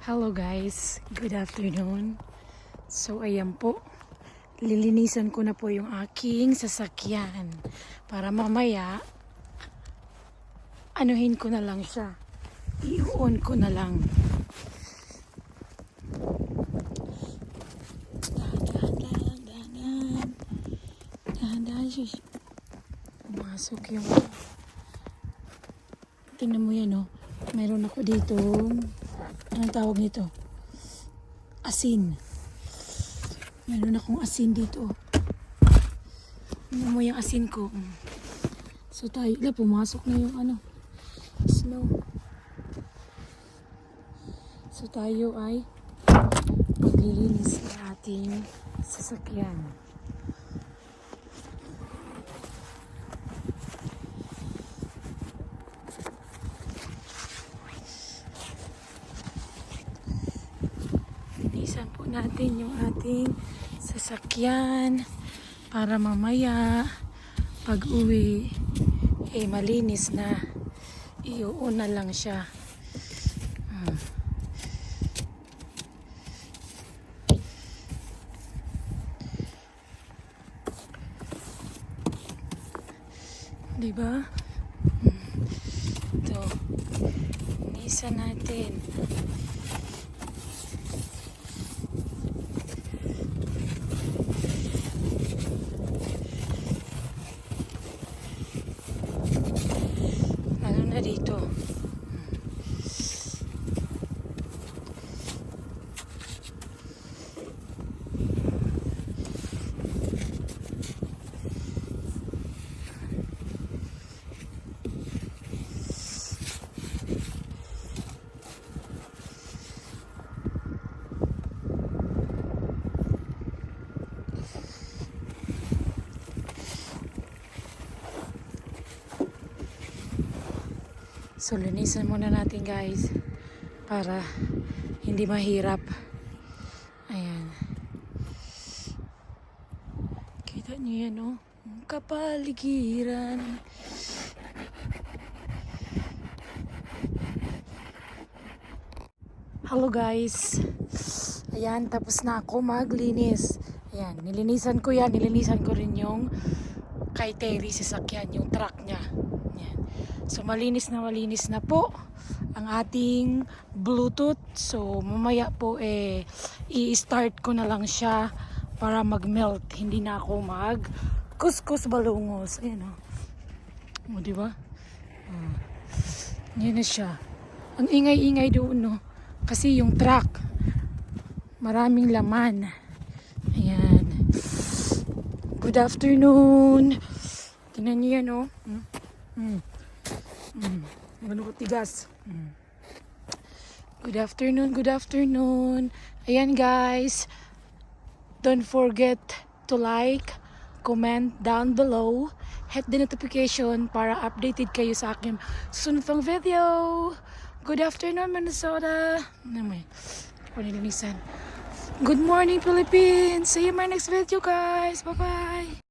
Hello guys, good afternoon. So ayan po, lilinisan ko na po yung aking sasakyan para mamaya anuhin ko na lang siya, i-on ko na lang. Dahan-dahan siya. Pumasok yung, tingnan mo yan, oh. Meron ako dito, anong tawag nito? Asin. Meron akong asin dito. Tingnan mo yung asin ko. So tayo, pumasok na yung snow. So tayo ay maglilinis ng ating sasakyan. Linisan po natin yung ating sasakyan para mamaya pag uwi malinis na, iuuna lang siya. Diba? Ito, linisan natin. Ano na dito? So linisan muna natin guys para hindi mahirap. Ayan. Kita niyo yan, oh. Kapaligiran. Hello guys. Ayan, tapos na ako maglinis. Ayan, nilinisan ko yan. Nilinisan ko rin yung kay Terry sasakyan, yung truck niya. Ayan. So malinis na po ang ating Bluetooth. So mamaya po i-start ko na lang siya para mag-melt. Hindi na ako mag-kuskus balungos. Ayan, oh. O, diba? Yan na siya. Ang ingay-ingay doon, no? Kasi yung truck maraming laman. Ayan. Good afternoon. Tingnan niyo yan, oh. Ano ko tigas. Good afternoon, good afternoon. Ayan guys. Don't forget to like, comment down below, hit the notification para updated kayo sa aking susunod pang video. Good afternoon, Minnesota. Good morning, Philippines. See you in my next video, guys. Bye-bye.